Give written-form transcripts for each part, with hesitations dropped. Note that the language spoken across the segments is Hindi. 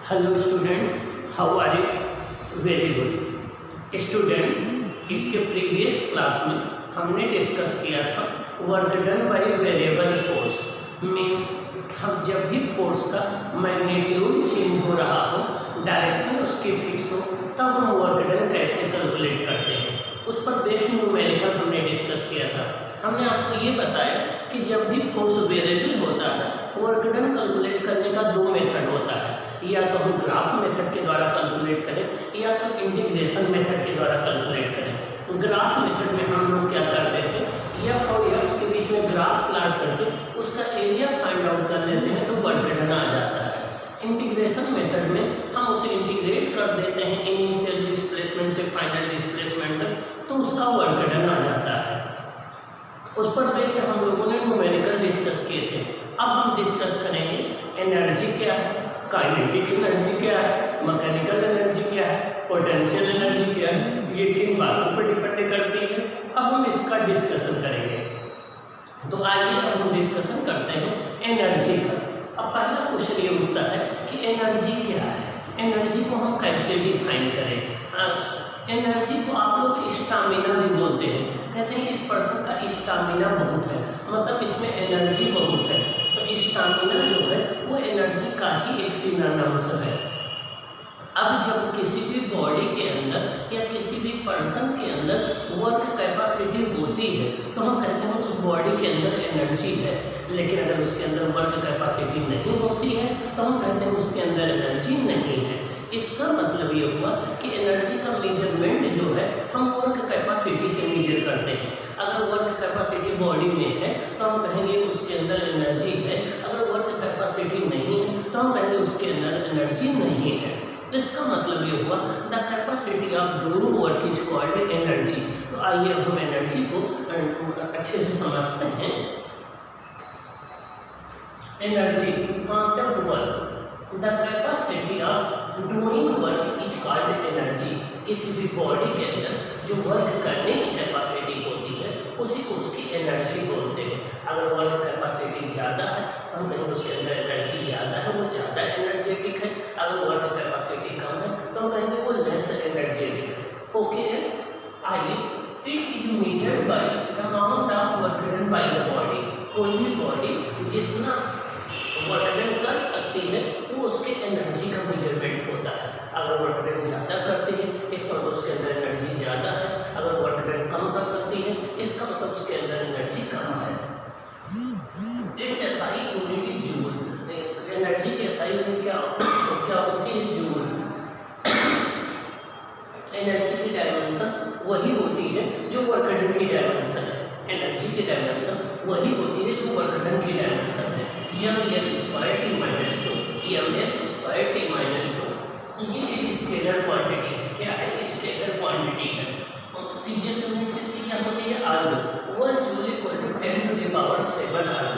Hello students, how are you? Very good students. इसके प्रीवियस क्लास में हमने डिस्कस किया था work done by variable force. Means हम जब भी फोर्स का मैग्नीट्यूड चेंज हो रहा हो, डायरेक्शन उसकी फिक्स हो, तब हम वर्क डन कैसे कैलकुलेट करते हैं, उस पर बेस्ड न्यूमेरिकल हमने डिस्कस किया था। हमने आपको ये बताया कि जब भी फोर्स वेरिएबल होता है, वर्क डन कैलकुलेट करने का दो मेथड होता है। या तो हम ग्राफ मेथड के द्वारा कैलकुलेट करें या तो इंटीग्रेशन मेथड के द्वारा कैलकुलेट करें। ग्राफ मेथड में हम लोग क्या करते थे, एफ और एक्स के बीच में ग्राफ प्लॉट करके उसका एरिया फाइंड आउट कर लेते हैं तो वर्क डन आ जाता है। इंटीग्रेशन मेथड में हम उसे इंटीग्रेट कर देते हैं इनिशियल डिस्प्लेसमेंट से फाइनल डिस्प्लेसमेंट तक, तो उसका वर्क डन आ जाता है। उस पर बेस्ड हम लोगों ने न्यूमेरिकल डिस्कस किए थे। अब हम डिस्कस करेंगे एनर्जी क्या है, काइनेटिक एनर्जी क्या है, मैकेनिकल एनर्जी क्या है, पोटेंशियल एनर्जी क्या है। ये किन बातों पर डिपेंड करती है, अब हम इसका डिस्कशन करेंगे। तो आइए अब हम डिस्कशन करते हैं एनर्जी का। अब पहला क्वेश्चन ये उठता है कि एनर्जी क्या है, एनर्जी को हम कैसे डिफाइन करें। एनर्जी को आप लोग स्टामिना भी बोलते हैं, कहते हैं इस पर्सन का स्टामिना बहुत है, मतलब इसमें एनर्जी बहुत है। तो स्टामिना जो है वो एनर्जी का ही एक सिनोनिम्स है। अब जब किसी भी बॉडी के अंदर या किसी भी पर्सन के अंदर वर्क कैपेसिटी होती है तो हम कहते हैं उस बॉडी के अंदर एनर्जी है। लेकिन अगर उसके अंदर वर्क कैपेसिटी नहीं होती है तो हम कहते हैं उसके अंदर एनर्जी नहीं है। इसका मतलब ये हुआ कि एनर्जी का मेजरमेंट जो है हम वर्क कैपेसिटी से मेजर करते हैं। अगर वर्क कैपेसिटी बॉडी में है तो हम कहेंगे उसके अंदर एनर्जी है, अगर वर्क कैपेसिटी नहीं है तो हम कहेंगे उसके अंदर एनर्जी नहीं है। इसका मतलब ये हुआ the capacity of doing work is called energy. तो आइए अब हम एनर्जी को अच्छे से समझते हैं। Energy concept 1, the capacity of doing work is called energy. किसी भी बॉडी के अंदर जो वर्क करने की कैपेसिटी होती है उसी को उसकी एनर्जी बोलते हैं। अगर वर्क कैपेसिटी ज़्यादा है तो हम कहेंगे उसके अंदर एनर्जी ज़्यादा है, वो ज़्यादा एनर्जेटिक है। अगर वर्क कैपेसिटी कम है तो हम कहेंगे वो लेस एनर्जेटिक है। ओके, आइए, it is measured bye amount of work done by the body. कोई भी बॉडी जितना वर्क डन कर सकती है वो उसके एनर्जी का मेजरमेंट होता है। अगर वर्क डन ज़्यादा करती है इसका मतलब उसके अंदर एनर्जी ज़्यादा है, अगर वर्क डन कम कर सकती है इसका मतलब उसके अंदर एनर्जी कम है। It's SI unit is joule. Energy की एसआई यूनिट क्या होती है? जूल। एनर्जी की डायमेंशन वही होती है जो वर्क डन की डायमेंशन है। एनर्जी की डायमेंशन वही होती है जो वर्क डन की डायमेंशन है। ml square t minus 2, ml square t minus 2 ये एक स्केलर क्वांटिटी है। क्या है? स्केलर क्वांटिटी है। और सीजीएस यूनिट इसकी क्या होती है? Erg. 1 joule equal to 10 to the power 7 erg.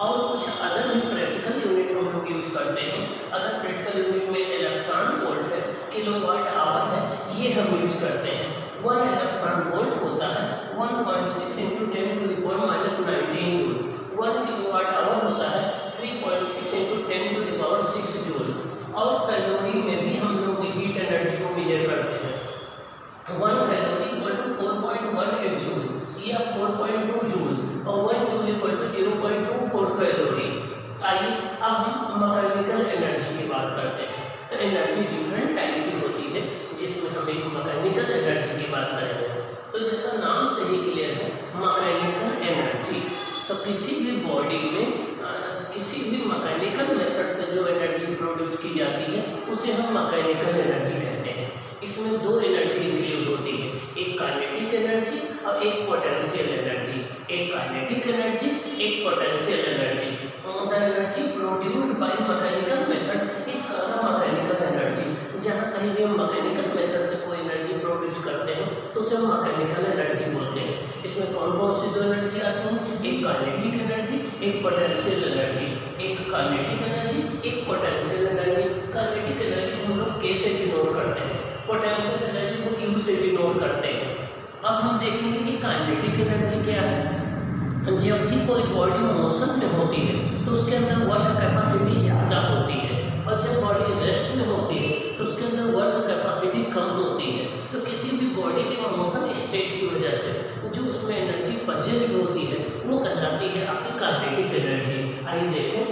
और कुछ अदर भी प्रैक्टिकल यूनिट हम लोग यूज करते हैं। अदर प्रैक्टिकल यूनिट में इलेक्ट्रॉन वोल्ट है, किलोवाट आवर है, ये हम यूज करते हैं। 1 इलेक्ट्रॉन वोल्ट होता है 1.6 × 10 to the power minus 19 joule. 1 kilowatt hour होता है 3.6 × 10 टू द पावर 6 जूल। और कैलोरी में भी हम लोग हीट एनर्जी को मेजर करते हैं। 1 कैलोरी इक्वल टू 4.18 जूल या 4.2 जूल और 1 जूल इक्वल टू 0.24 कैलोरी। आइए अब हम मैकेनिकल एनर्जी की बात करते हैं। तो एनर्जी डिफरेंट टाइप की होती है जिसमें हम एक मैकेनिकल एनर्जी की बात करेंगे। तो जैसा नाम से ही क्लियर है, मैकेनिकल एनर्जी। तो किसी भी बॉडी में किसी भी मैकेनिकल मेथड से जो एनर्जी प्रोड्यूस की जाती है उसे हम मैकेनिकल एनर्जी कहते हैं। इसमें दो एनर्जी इंक्लूड होती है, एक काइनेटिक एनर्जी और एक पोटेंशियल एनर्जी। एक काइनेटिक एनर्जी, एक potential energy. The energy produced by mechanical method is called mechanical energy. जहाँ कहीं भी हम मैकेनिकल मेथड से कोई एनर्जी प्रोड्यूस करते हैं तो उसे हम मैकेनिकल एनर्जी बोलते हैं। इसमें कौन कौन सी दो एनर्जी आती हैं? एक काइनेटिक एनर्जी, एक पोटेंशियल एनर्जी। एक काइनेटिक एनर्जी, एक पोटेंशियल एनर्जी। काइनेटिक एनर्जी को हम लोग K से डिनोट करते हैं, पोटेंशियल एनर्जी को U से डिनोट करते हैं। अब हम देखेंगे कि काइनेटिक एनर्जी क्या है। जब भी कोई बॉडी मोशन में होती है तो उसके अंदर वर्क कैपेसिटी ज़्यादा होती है, और जब बॉडी रेस्ट में होती कहलाती है आपकी काइनेटिक एनर्जी। आइए देखें,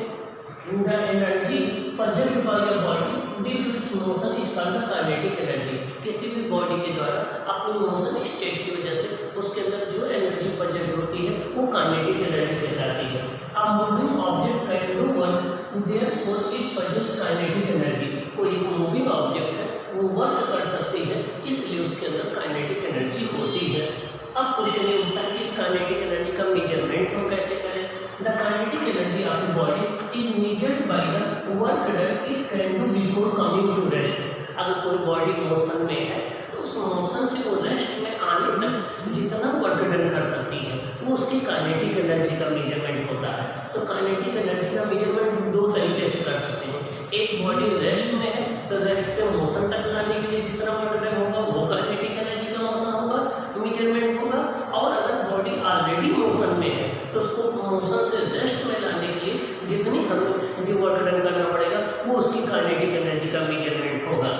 the energy present by the body due to its motion is called the kinetic energy. किसी भी बॉडी के द्वारा अपनी मोशन स्टेट की वजह से उसके अंदर जो एनर्जी प्रेजेंट होती है वो काइनेटिक एनर्जी कहलाती है। A moving object can do work therefore it presents kinetic energy. कोई एक मूविंग ऑब्जेक्ट है वो वर्क कर सकती है, इसलिए उसके अंदर काइनेटिक एनर्जी होती है। अब क्वेश्चन ये उठता है कि इस काइनेटिक एनर्जी का मेजरमेंट हम कैसे करें। The kinetic energy of the body is measured by the work done it can do before coming to rest. अगर कोई बॉडी मोशन में है तो उस मोशन से वो रेस्ट में आने तक जितना वर्क डन कर सकती है वो उसकी काइनेटिक एनर्जी का मेजरमेंट होता है। तो काइनेटिक एनर्जी का मेजरमेंट दो तरीके से कर सकते हैं। एक बॉडी रेस्ट में है तो रेस्ट से मोशन तक लाने के लिए जितना वर्क डन होगा वो काइनेटिक एनर्जी का मोशन होगा, मेजरमेंट होगा। और अगर बॉडी ऑलरेडी मोशन में है तो उसको मोशन से रेस्ट में लाने के लिए जितनी हमें जो वर्क डन करना पड़ेगा वो उसकी काइनेटिक एनर्जी का मेजरमेंट होगा।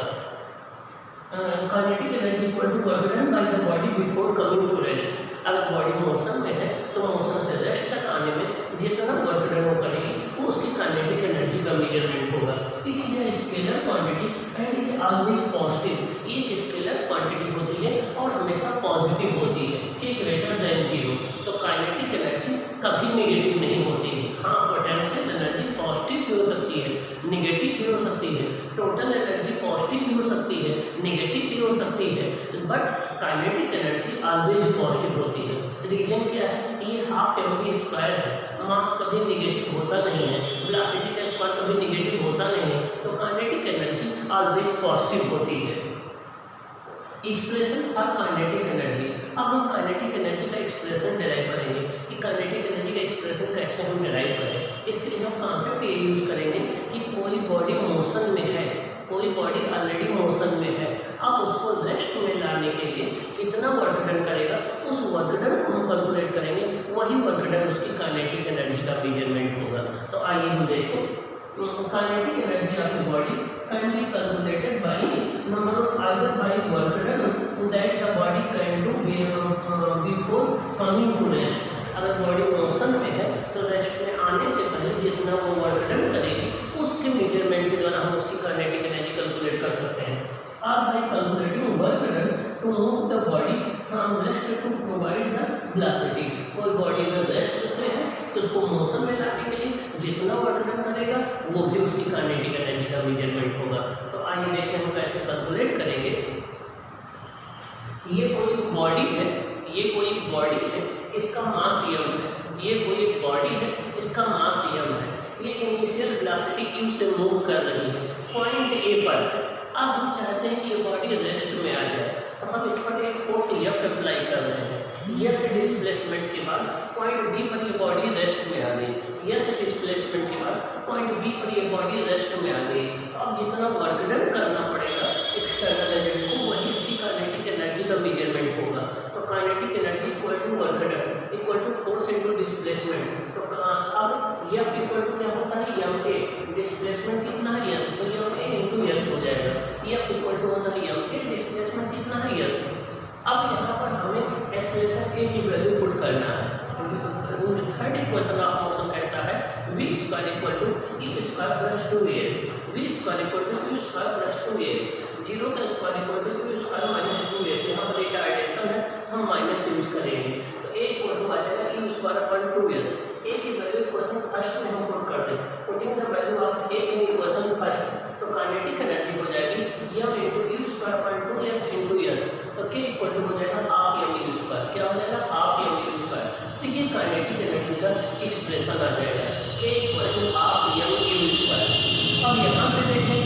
Kinetic energy equal to work done by the body before coming to rest. अगर बॉडी मोशन में है तो मोशन से रेस्ट तक आने में जितना वर्क डन वो करेगी वो उसकी काइनेटिक एनर्जी का मेजरमेंट होगा। It is a scalar quantity and is always positive. ये एक स्केलर क्वांटिटी होती है और हमेशा पॉजिटिव होती है कि ग्रेटर देन जीरो। तो काइनेटिक एनर्जी कभी नेगेटिव नहीं होती है। हाँ, पोटेंशियल एनर्जी पॉजिटिव भी हो सकती है, नेगेटिव भी हो सकती है, टोटल एनर्जी पॉजिटिव भी हो सकती है, नेगेटिव भी हो सकती है, but kinetic energy always positive होती है। रीजन क्या है, ये हाफ mv स्क्वायर है, मास कभी नेगेटिव होता नहीं है, वेलोसिटी का स्क्वायर कभी नेगेटिव होता नहीं है, तो काइनेटिक एनर्जी ऑलवेज पॉजिटिव होती है। Expression for kinetic energy. अब हम काइनेटिक एनर्जी का एक्सप्रेशन डिराइव करेंगे कि काइनेटिक एनर्जी का एक्सप्रेशन कैसे हम डिराइव करें। इसके लिए हम कॉन्सेप्ट ये यूज करेंगे कि कोई बॉडी मोशन में है, कोई बॉडी ऑलरेडी मोशन में है, अब उसको रेस्ट में लाने के लिए कितना वर्क डन करेगा उस वर्क डन को हम कैलकुलेट करेंगे, वही वर्क डन उसकी काइनेटिक एनर्जी का मेजरमेंट होगा। तो आइए हम देखें, kinetic energy of the body can be calculated by number of either by work done that the body can do before coming to rest. अगर बॉडी मोशन में है तो रेस्ट में आने से पहले जितना वो वर्क डन करेगी उसके मेजरमेंट के द्वारा हम उसकी काइनेटिक एनर्जी कैलकुलेट कर सकते हैं। आप by calculating work done to move the body from rest to provide the velocity. कोई बॉडी में रेस्ट से है तो उसको मोशन में लाने के लिए जितना वर्क डन करेगा वो भी उसकी काइनेटिक एनर्जी का मेजरमेंट होगा। तो आइए देखें हम कैसे कैलकुलेट करेंगे। ये कोई बॉडी है, ये कोई बॉडी है, इसका मास m है, ये कोई बॉडी है, इसका मास m है, ये इनिशियल वेलोसिटी u से मूव कर रही है, पॉइंट A पर है। अब हम चाहते हैं कि ये बॉडी रेस्ट में आ जाए तो हम इस पर एक फोर्स F अप्लाई कर रहे हैं। यस डिस्प्लेसमेंट के बाद पॉइंट B पर ये बॉडी रेस्ट में आ गई, यस डिस्प्लेसमेंट के बाद पॉइंट B पर ये बॉडी रेस्ट में आ गई। तो अब जितना वर्क डन करना पड़ेगा एक्सटर्नल एजेंट को वही इसकी काइनेटिक एनर्जी का मेजरमेंट होगा। तो kinetic energy equal to work done equal to force into displacement. तो अब F इक्वल टू क्या होता है, ma, डिस्प्लेसमेंट कितना है s, तो ma इनटू s हो जाएगा। F इक्वल टू होता है ma, डिस्प्लेसमेंट कितना है s। अब यहाँ पर हमें एक्सेलरेशन a की वैल्यू पुट करना है। थर्ड इक्वेशन ऑफ मोशन कहता है v square equal to u square plus 2as, v square equal to u square plus 2as, 0 का square equal to u square minus 2as। यहाँ पर रिटार्डेशन है तो हम माइनस यूज करेंगे, तो a इक्वल टू आ जाएगा u square upon 2s। a की वैल्यू इक्वेशन फर्स्ट में हम पुट कर दें, putting the value of a in equation first, तो काइनेटिक एनर्जी हो जाएगी m into u square upon 2s into s। तो k इक्वल टू हो जाएगा हाफ m u स्क्वायर, क्या हो जाएगा हाफ m u स्क्वायर। तो ये काइनेटिक एनर्जी का एक्सप्रेशन आ जाएगा k equal to half m u square. अब यहाँ से देखें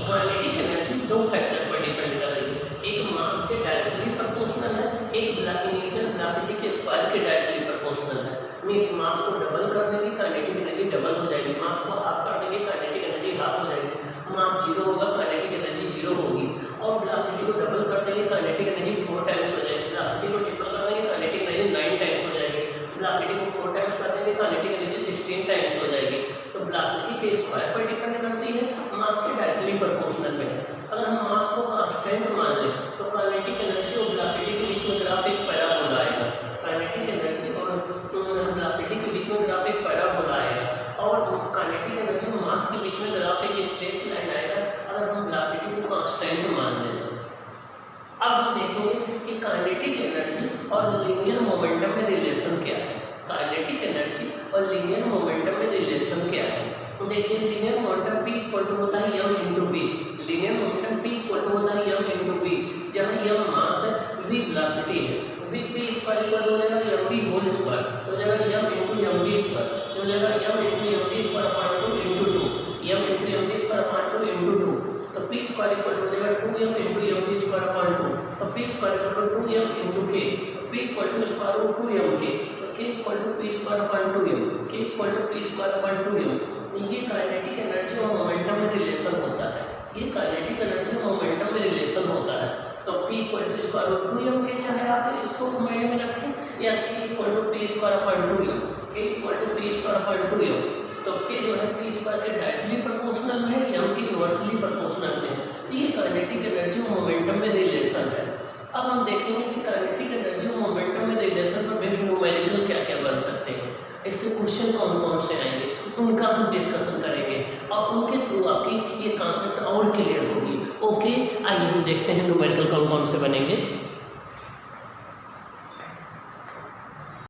काइनेटिक एनर्जी दो फैक्टर पर डिपेंड कर रही है, एक मास के डायरेक्टली प्रोपोर्शनल है, एक इनिशियल वेलोसिटी के स्क्वायर के डायरेक्टली प्रोपोर्शनल है। मींस मास को डबल कर देंगे काइनेटिक एनर्जी डबल हो जाएगी, मास को हाफ कर देंगे काइनेटिक एनर्जी हाफ हो जाएगी, मास 0 होगा काइनेटिक एनर्जी 0 होगी, और वेलोसिटी को डबल कर देंगे काइनेटिक एनर्जी 4 टाइम्स हो जाएगी, वेलोसिटी को ट्रिपल कर देंगे काइनेटिक एनर्जी 9 टाइम्स हो जाएगी, वेलोसिटी को 4 टाइम्स कर देंगे काइनेटिक एनर्जी 16 टाइम्स हो जाएगी। तो वेलोसिटी के स्क्वायर पर डिपेंड करती है, मास के डायरेक्टली प्रोपोर्शनल में है। अगर हम मास को कांस्टेंट मान लें तो काइनेटिक एनर्जी और वेलोसिटी के बीच में ग्राफ एक पैराबोला आएगा, काइनेटिक एनर्जी और वेलोसिटी और लीनियर मोमेंटम में रिलेशन क्या है। तो देखिए linear momentum P equal to होता है m into v. Linear momentum P equal to होता है m इंटू बी, जहाँ m मास है, v वेलोसिटी है। v p स्क्वायर इक्वल हो जाएगा mv होल स्क्वायर, तो जाएगा m इंटू mv स्क्वायर, तो जाएगा m into mv square upon 2 into 2, m into mv square upon 2 into 2, तो p स्क्वायर इक्वल हो जाएगा 2m into mv square upon 2, तो p square equal to 2m into k, तो p equal to square root 2mk, तो k equal to p square upon 2m, k equal to p square upon 2m। ये काइनेटिक एनर्जी और मोमेंटम में रिलेशन होता है, ये काइनेटिक एनर्जी और मोमेंटम में रिलेशन होता है। तो p equal to square root 2m k, चाहे आप इसको मायने में रखें या k equal to p square upon 2m, k equal to p square upon 2m, तो k जो है p स्क्वायर के डायरेक्टली प्रोपोर्शनल में है, m के इनवर्सली प्रोपोर्शनल में है। तो ये काइनेटिक एनर्जी और मोमेंटम में रिलेशन है। अब हम देखेंगे कि काइनेटिक एनर्जी और मोमेंटम में रिलेशन पर बेस्ड न्यूमेरिकल क्या क्या बन सकते हैं, इससे क्वेश्चन कौन कौन से आएंगे उनका हम डिस्कशन करेंगे और उनके थ्रू आपकी ये कॉन्सेप्ट और क्लियर होगी। ओके, आइए हम देखते हैं न्यूमेरिकल कौन कौन से बनेंगे।